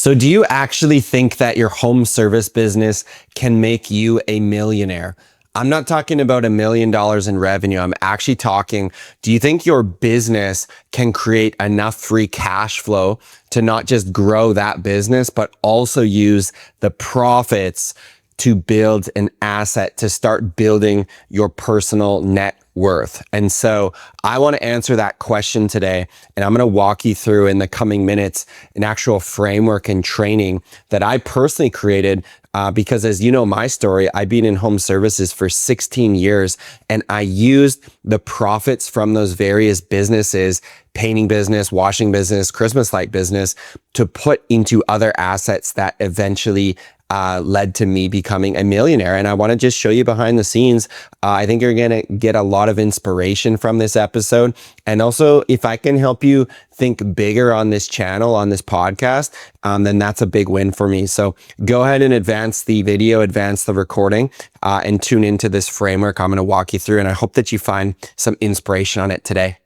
So do you actually think that your home service business can make you a millionaire? I'm not talking about $1 million in revenue. I'm actually talking, do you think your business can create enough free cash flow to not just grow that business, but also use the profits to build an asset, to start building your personal net worth? And so I want to answer that question today. And I'm going to walk you through in the coming minutes an actual framework and training that I personally created. Because as you know, my story, I've been in home services for 16 years and I used the profits from those various businesses, painting business, washing business, Christmas light business, to put into other assets that eventually led to me becoming a millionaire. And I want to just show you behind the scenes. I think you're going to get a lot of inspiration from this episode. And also, if I can help you think bigger on this channel, on this podcast, then that's a big win for me. So go ahead and advance the video, advance the recording, and tune into this framework I'm going to walk you through. And I hope that you find some inspiration on it today.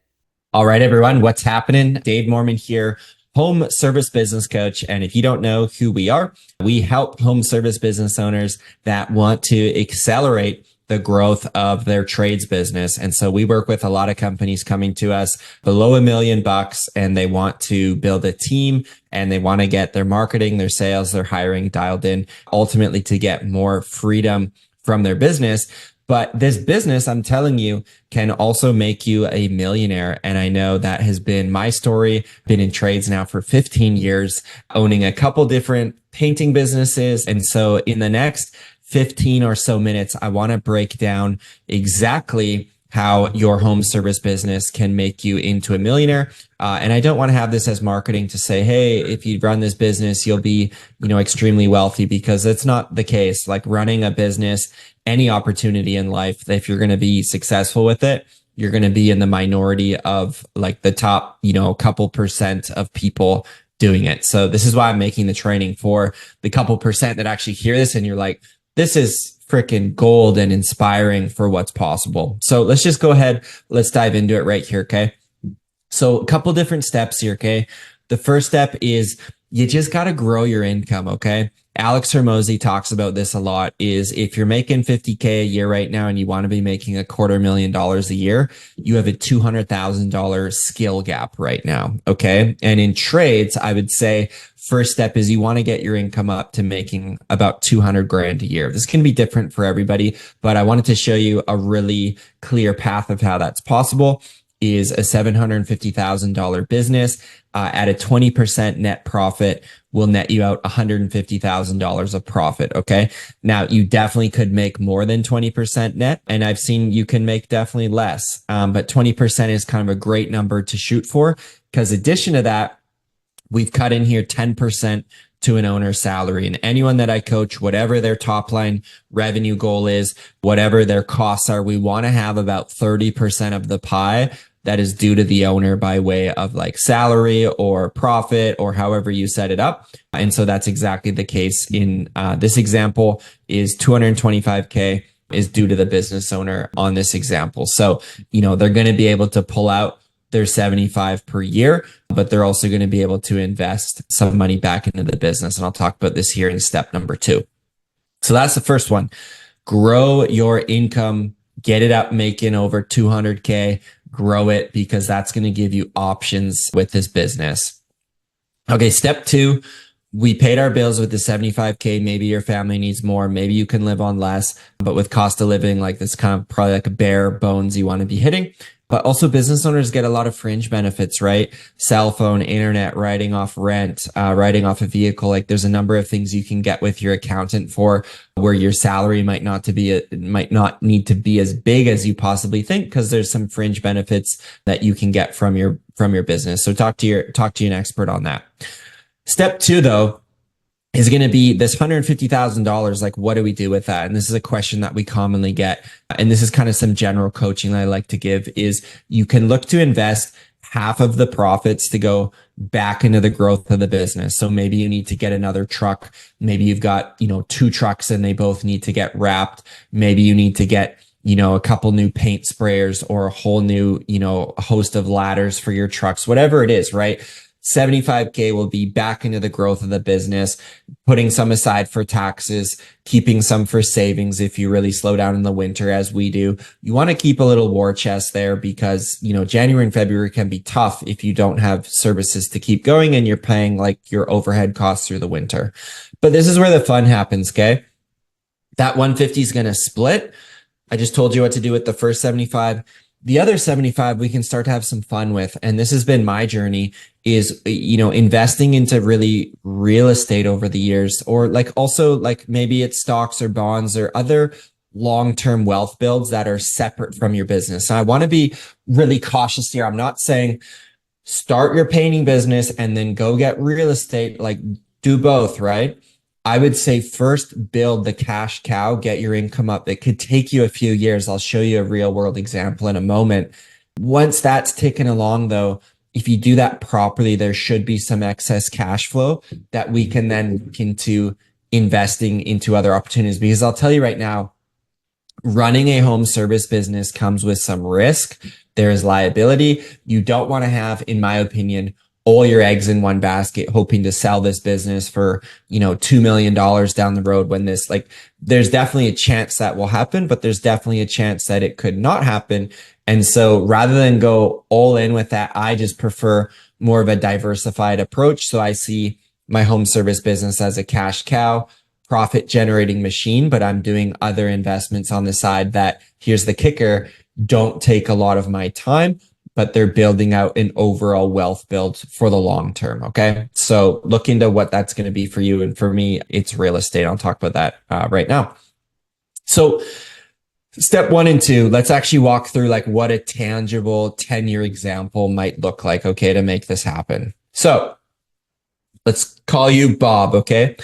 All right, everyone, what's happening? Dave Mormon here, home service business coach. And if you don't know who we are, we help home service business owners that want to accelerate the growth of their trades business. And so we work with a lot of companies coming to us below $1 million, and they want to build a team and they want to get their marketing, their sales, their hiring dialed in, ultimately to get more freedom from their business. But this business, I'm telling you, can also make you a millionaire. And I know that has been my story. Been in trades now for 15 years, owning a couple different painting businesses. And so in the next 15 or so minutes, I want to break down exactly how your home service business can make you into a millionaire. And I don't want to have this as marketing to say, hey, if you run this business, you'll be, extremely wealthy, because that's not the case. Like running a business, any opportunity in life, if you're going to be successful with it, you're going to be in the minority of like the top, couple percent of people doing it. So this is why I'm making the training for the couple percent that actually hear this and you're like, this is freaking gold and inspiring for what's possible. So let's just go ahead. Let's dive into it right here. Okay. So a couple different steps here. Okay. The first step is you just got to grow your income. Okay. Alex Hormozi talks about this a lot, is if you're making 50K a year right now and you want to be making $250,000 a year, you have a $200,000 skill gap right now. Okay. And in trades, I would say first step is you want to get your income up to making about 200 grand a year. This can be different for everybody, but I wanted to show you a really clear path of how that's possible. Is a $750,000 business at a 20% net profit will net you out $150,000 of profit. Okay. Now you definitely could make more than 20% net. And I've seen you can make definitely less. But 20% is kind of a great number to shoot for, because addition to that, we've cut in here 10% to an owner's salary. And anyone that I coach, whatever their top line revenue goal is, whatever their costs are, we want to have about 30% of the pie that is due to the owner by way of like salary or profit or however you set it up. And so that's exactly the case in this example. Is 225K is due to the business owner on this example. So, they're going to be able to pull out their 75 per year, but they're also going to be able to invest some money back into the business. And I'll talk about this here in step number 2. So that's the first one. Grow your income, get it up, making over 200K, grow it, because that's going to give you options with this business. Okay. Step 2, we paid our bills with the 75K. Maybe your family needs more. Maybe you can live on less, but with cost of living, like this kind of probably like a bare bones you want to be hitting. But also business owners get a lot of fringe benefits, right? Cell phone, internet, writing off rent, writing off a vehicle. Like there's a number of things you can get with your accountant for, where your salary might not need to be as big as you possibly think, because there's some fringe benefits that you can get from your business. So talk to an expert on that. Step 2, though, is going to be this $150,000. Like, what do we do with that? And this is a question that we commonly get. And this is kind of some general coaching that I like to give, is you can look to invest half of the profits to go back into the growth of the business. So maybe you need to get another truck. Maybe you've got, 2 trucks and they both need to get wrapped. Maybe you need to get, a couple new paint sprayers or a whole new, host of ladders for your trucks, whatever it is, right? 75K will be back into the growth of the business, putting some aside for taxes, keeping some for savings if you really slow down in the winter as we do. You want to keep a little war chest there because, January and February can be tough if you don't have services to keep going and you're paying like your overhead costs through the winter. But this is where the fun happens, okay? That 150 is going to split. I just told you what to do with the first 75. The other 75 we can start to have some fun with. And this has been my journey is, investing into really real estate over the years, or like also like maybe it's stocks or bonds or other long-term wealth builds that are separate from your business. And I want to be really cautious here. I'm not saying start your painting business and then go get real estate, like do both, right? I would say first build the cash cow, get your income up. It could take you a few years. I'll show you a real world example in a moment. Once that's ticking along though, if you do that properly, there should be some excess cash flow that we can then look into investing into other opportunities. Because I'll tell you right now, running a home service business comes with some risk. There is liability. You don't want to have, in my opinion, all your eggs in one basket, hoping to sell this business for, $2 million down the road when there's definitely a chance that will happen, but there's definitely a chance that it could not happen. And so rather than go all in with that, I just prefer more of a diversified approach. So I see my home service business as a cash cow, profit generating machine, but I'm doing other investments on the side that, here's the kicker, don't take a lot of my time, but they're building out an overall wealth build for the long term. Okay. So look into what that's going to be for you. And for me, it's real estate. I'll talk about that right now. So step 1 and 2, let's actually walk through like what a tangible 10-year example might look like. Okay. To make this happen. So let's call you Bob. Okay.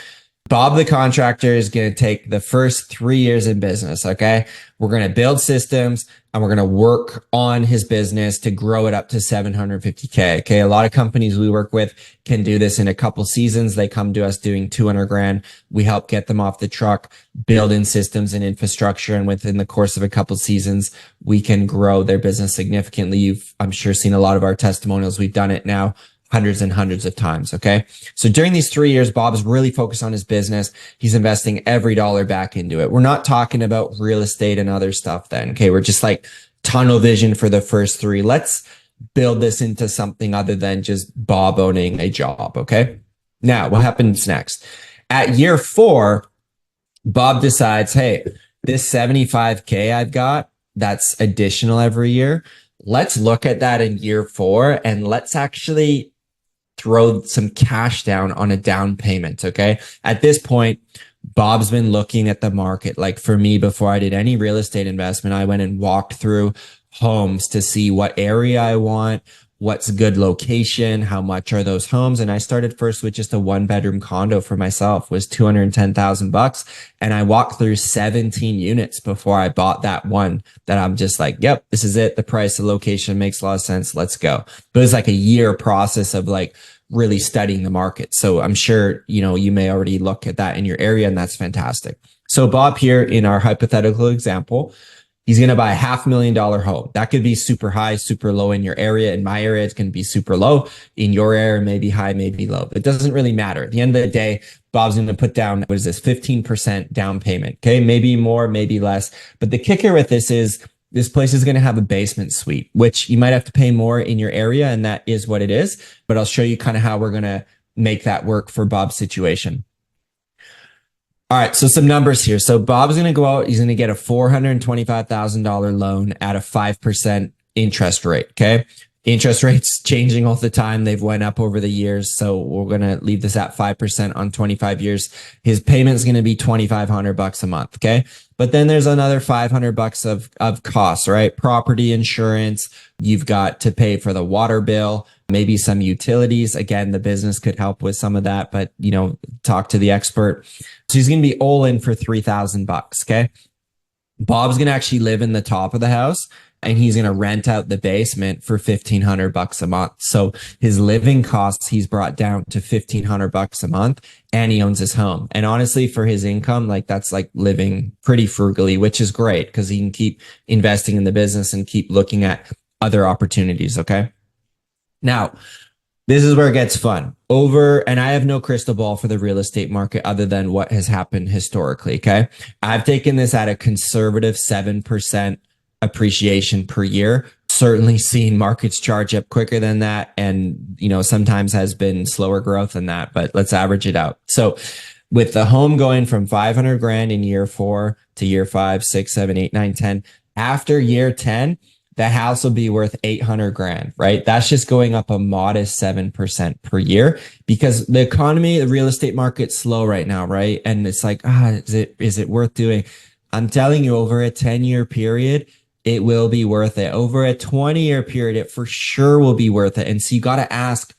Bob, the contractor, is going to take the first 3 years in business. Okay. We're going to build systems and we're going to work on his business to grow it up to 750K. Okay. A lot of companies we work with can do this in a couple seasons. They come to us doing 200 grand. We help get them off the truck, build in systems and infrastructure. And within the course of a couple seasons, we can grow their business significantly. You've, I'm sure, seen a lot of our testimonials. We've done it now hundreds and hundreds of times. Okay. So during these 3 years, Bob is really focused on his business. He's investing every dollar back into it. We're not talking about real estate and other stuff then. Okay. We're just like tunnel vision for the first 3. Let's build this into something other than just Bob owning a job. Okay. Now what happens next? At year 4, Bob decides, hey, this 75K I've got, that's additional every year. Let's look at that in year 4 and let's actually throw some cash down on a down payment. Okay. At this point, Bob's been looking at the market. Like for me, before I did any real estate investment, I went and walked through homes to see what area I want, what's a good location, how much are those homes. And I started first with just a 1-bedroom condo for myself, was $210,000. And I walked through 17 units before I bought that one that I'm just like, yep, this is it. The price, the location makes a lot of sense. Let's go. But it was like a year process of like really studying the market. So I'm sure, you may already look at that in your area, and that's fantastic. So Bob here in our hypothetical example, he's going to buy a $500,000 home. That could be super high, super low in your area. In my area, it's going to be super low. In your area, maybe high, maybe low. It doesn't really matter. At the end of the day, Bob's going to put down, what is this, 15% down payment. Okay. Maybe more, maybe less. But the kicker with this is this place is going to have a basement suite, which you might have to pay more in your area. And that is what it is. But I'll show you kind of how we're going to make that work for Bob's situation. All right. So some numbers here. So Bob's going to go out. He's going to get a $425,000 loan at a 5% interest rate. Okay. Interest rates changing all the time. They've went up over the years. So we're going to leave this at 5% on 25 years. His payment is going to be $2,500 a month. Okay. But then there's another $500 of costs, right? Property insurance. You've got to pay for the water bill, maybe some utilities. Again, the business could help with some of that, but talk to the expert. So he's going to be all in for $3,000. Okay. Bob's going to actually live in the top of the house, and he's going to rent out the basement for $1,500 a month. So his living costs, he's brought down to $1,500 a month, and he owns his home. And honestly, for his income, like that's like living pretty frugally, which is great because he can keep investing in the business and keep looking at other opportunities. Okay. Now, This is where it gets fun. And I have no crystal ball for the real estate market other than what has happened historically. Okay. I've taken this at a conservative 7% appreciation per year. Certainly seen markets charge up quicker than that. And, sometimes has been slower growth than that, but let's average it out. So with the home going from 500 grand in year 4 to year 5, 6, 7, 8, 9, 10, after year 10, the house will be worth 800 grand, right? That's just going up a modest 7% per year because the economy, the real estate market's slow right now, right? And it's like, is it worth doing? I'm telling you, over a 10-year period, it will be worth it. Over a 20-year period, it for sure will be worth it. And so you got to ask,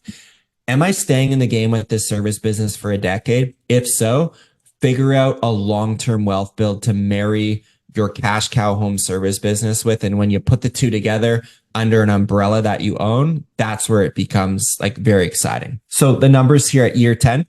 am I staying in the game with this service business for a decade? If so, figure out a long-term wealth build to marry your cash cow home service business with. And when you put the two together under an umbrella that you own, that's where it becomes like very exciting. So the numbers here at year 10,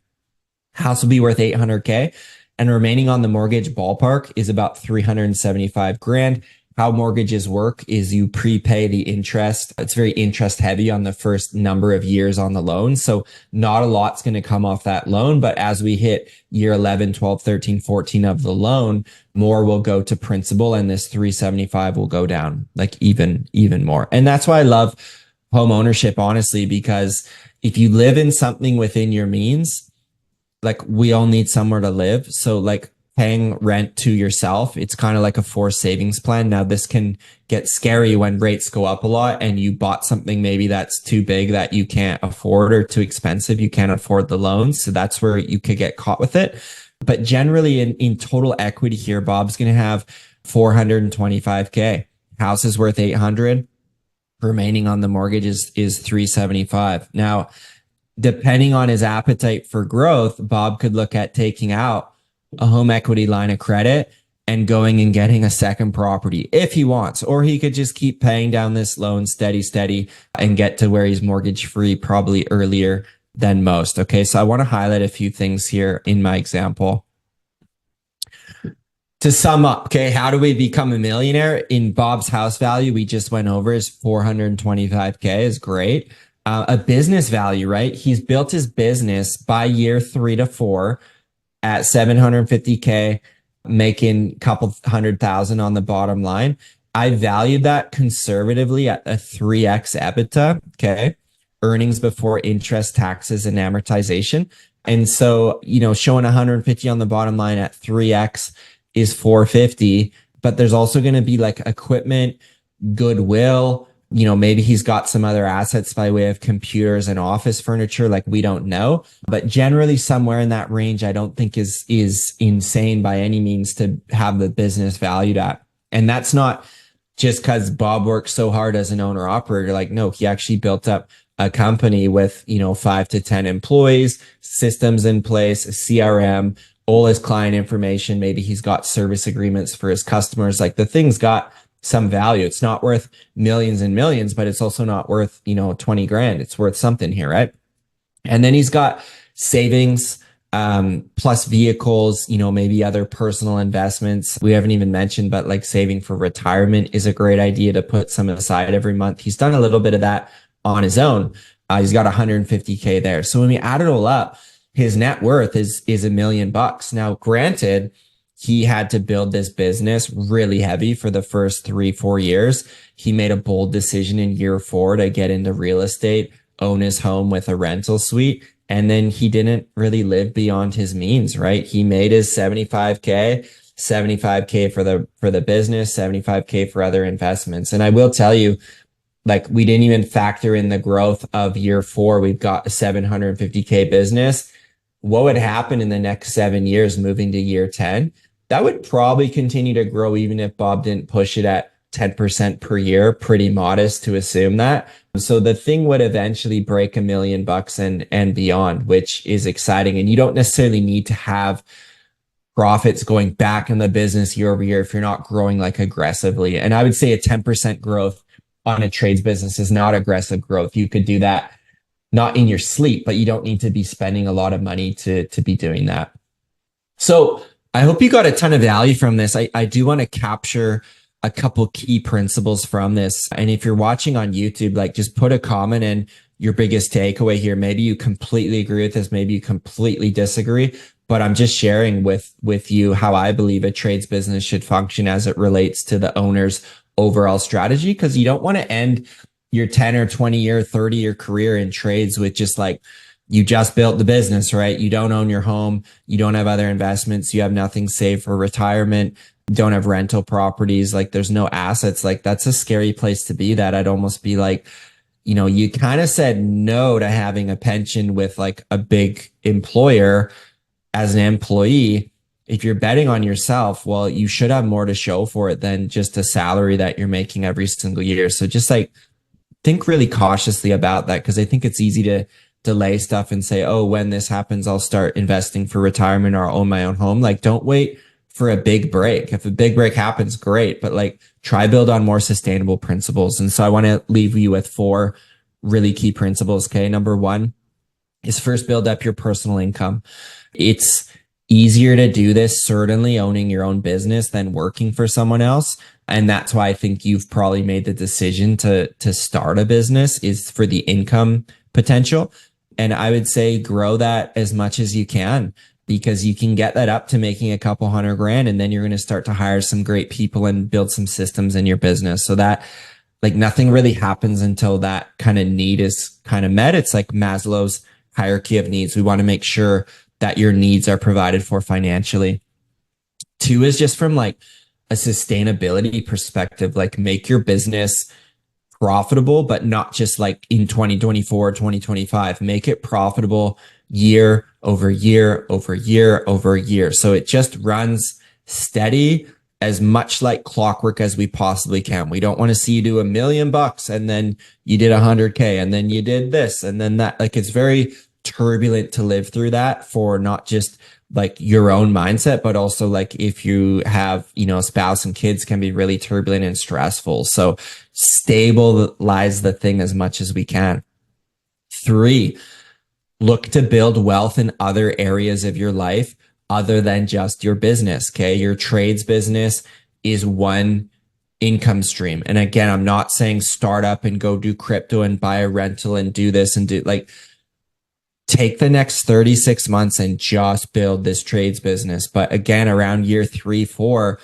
house will be worth 800K and remaining on the mortgage ballpark is about 375 grand. How mortgages work is you prepay the interest. It's very interest heavy on the first number of years on the loan. So not a lot's going to come off that loan. But as we hit year 11, 12, 13, 14 of the loan, more will go to principal and this 375 will go down like even more. And that's why I love home ownership, honestly, because if you live in something within your means, like we all need somewhere to live. So like paying rent to yourself, it's kind of like a forced savings plan. Now, this can get scary when rates go up a lot and you bought something maybe that's too big that you can't afford or too expensive. You can't afford the loans. So that's where you could get caught with it. But generally in total equity here, Bob's going to have 425K. House is worth 800. Remaining on the mortgage is 375. Now, depending on his appetite for growth, Bob could look at taking out a home equity line of credit and going and getting a second property if he wants, or he could just keep paying down this loan steady and get to where he's mortgage free probably earlier than most. Okay. So I want to highlight a few things here in my example. To sum up, okay, how do we become a millionaire? In Bob's house value, we just went over is 425K is great. A business value, right? He's built his business by year 3 to 4 at 750K, making a couple 100,000 on the bottom line. I valued that conservatively at a 3x EBITDA, okay? Earnings before interest, taxes, and amortization. And so, showing 150 on the bottom line at 3x is 450, but there's also going to be like equipment, goodwill, maybe he's got some other assets by way of computers and office furniture, like we don't know, but generally somewhere in that range, I don't think is insane by any means to have the business valued at. And that's not just because Bob works so hard as an owner operator. Like, no, he actually built up a company with, 5 to 10 employees, systems in place, a CRM, all his client information. Maybe he's got service agreements for his customers. Like the thing's got some value. It's not worth millions and millions, but it's also not worth, 20 grand. It's worth something here, right? And then he's got savings, plus vehicles, maybe other personal investments. We haven't even mentioned, but like saving for retirement is a great idea to put some aside every month. He's done a little bit of that on his own. He's got 150K there. So when we add it all up, his net worth is $1 million. Now, granted, he had to build this business really heavy for the first 3-4 years. He made a bold decision in year 4 to get into real estate, own his home with a rental suite. And then he didn't really live beyond his means, right? He made his 75K for the business, 75K for other investments. And I will tell you, like we didn't even factor in the growth of year 4. We've got a 750K business. What would happen in the next 7 years moving to year 10? That would probably continue to grow even if Bob didn't push it at 10% per year. Pretty modest to assume that. So the thing would eventually break $1 million and beyond, which is exciting. And you don't necessarily need to have profits going back in the business year over year if you're not growing like aggressively. And I would say a 10% growth on a trades business is not aggressive growth. You could do that not in your sleep, but you don't need to be spending a lot of money to be doing that. So I hope you got a ton of value from this. I do want to capture a couple key principles from this. And if you're watching on YouTube, like just put a comment in your biggest takeaway here. Maybe you completely agree with this, maybe you completely disagree, but I'm just sharing with you how I believe a trades business should function as it relates to the owner's overall strategy, because you don't want to end your 10 or 20 year, 30-year career in trades with just like, you just built the business, right? You don't own your home. You don't have other investments. You have nothing saved for retirement. You don't have rental properties. Like there's no assets. Like that's a scary place to be. That I'd almost be like, you kind of said no to having a pension with like a big employer as an employee. If you're betting on yourself, well, you should have more to show for it than just a salary that you're making every single year. So just like think really cautiously about that, because I think it's easy to delay stuff and say, oh, when this happens, I'll start investing for retirement or I'll own my own home. Like, don't wait for a big break. If a big break happens, great, but like try build on more sustainable principles. And so I want to leave you with 4 really key principles. Okay. Number 1 is first build up your personal income. It's easier to do this, certainly owning your own business than working for someone else. And that's why I think you've probably made the decision to start a business, is for the income potential. And I would say grow that as much as you can, because you can get that up to making a couple $100,000, and then you're going to start to hire some great people and build some systems in your business, so that like nothing really happens until that kind of need is kind of met. It's like Maslow's hierarchy of needs. We want to make sure that your needs are provided for financially. 2 is just from like a sustainability perspective, like make your business profitable, but not just like in 2024, 2025. Make it profitable year over year over year over year. So it just runs steady, as much like clockwork as we possibly can. We don't want to see you do $1 million and then you did 100K and then you did this and then that. Like it's very turbulent to live through that, for not just like your own mindset, but also like if you have, a spouse and kids, can be really turbulent and stressful. So stabilize the thing as much as we can. 3, look to build wealth in other areas of your life other than just your business. Okay. Your trades business is one income stream. And again, I'm not saying start up and go do crypto and buy a rental and do this and do like, take the next 36 months and just build this trades business. But again, around year 3, 4,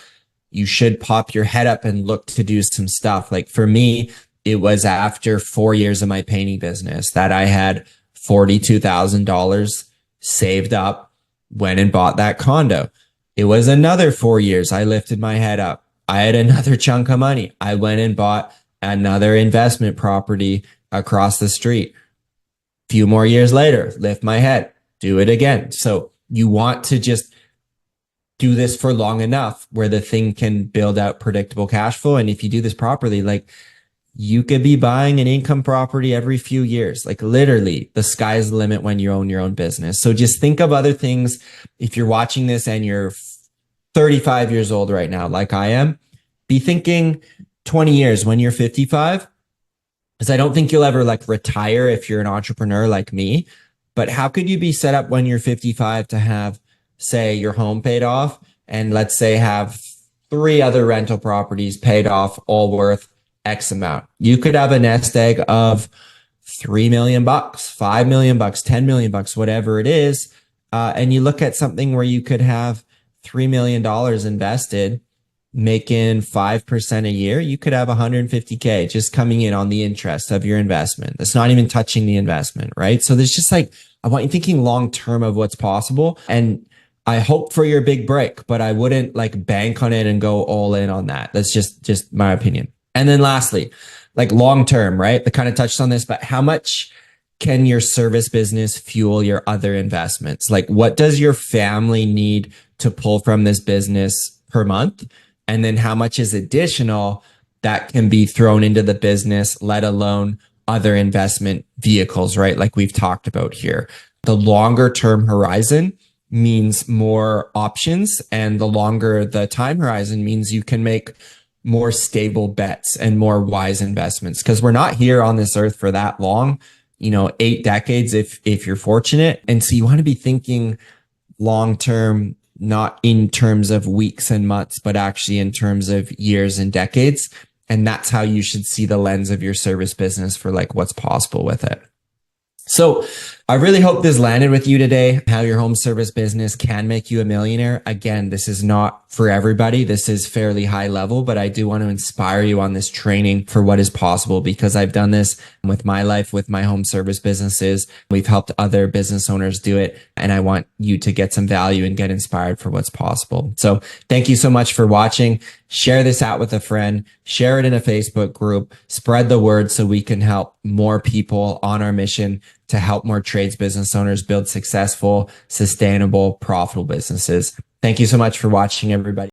you should pop your head up and look to do some stuff. Like for me, it was after 4 years of my painting business that I had $42,000 saved up, went and bought that condo. It was another 4 years. I lifted my head up. I had another chunk of money. I went and bought another investment property across the street. Few more years later, lift my head, do it again. So you want to just do this for long enough where the thing can build out predictable cash flow. And if you do this properly, like you could be buying an income property every few years. Like literally the sky's the limit when you own your own business. So just think of other things. If you're watching this and you're 35 years old right now, like I am, be thinking 20 years when you're 55. Because I don't think you'll ever like retire if you're an entrepreneur like me. But how could you be set up when you're 55 to have, say, your home paid off, and let's say have 3 other rental properties paid off, all worth X amount? You could have a nest egg of $3 million, $5 million, $10 million, whatever it is. And you look at something where you could have $3 million invested, making 5% a year, you could have 150K just coming in on the interest of your investment. That's not even touching the investment, right? So there's just like, I want you thinking long term of what's possible. And I hope for your big break, but I wouldn't like bank on it and go all in on that. That's just my opinion. And then lastly, like long term, right? I kind of touched on this, but how much can your service business fuel your other investments? Like what does your family need to pull from this business per month? And then how much is additional that can be thrown into the business, let alone other investment vehicles, right? Like we've talked about here. The longer term horizon means more options, and the longer the time horizon means you can make more stable bets and more wise investments, because we're not here on this earth for that long, 8 decades if you're fortunate. And so you want to be thinking long term, not in terms of weeks and months, but actually in terms of years and decades. And that's how you should see the lens of your service business for like what's possible with it. So I really hope this landed with you today, how your home service business can make you a millionaire. Again, this is not for everybody. This is fairly high level, but I do want to inspire you on this training for what is possible because I've done this with my life, with my home service businesses. We've helped other business owners do it. And I want you to get some value and get inspired for what's possible. So thank you so much for watching. Share this out with a friend, share it in a Facebook group, spread the word so we can help more people on our mission to help more trades business owners build successful, sustainable, profitable businesses. Thank you so much for watching, everybody.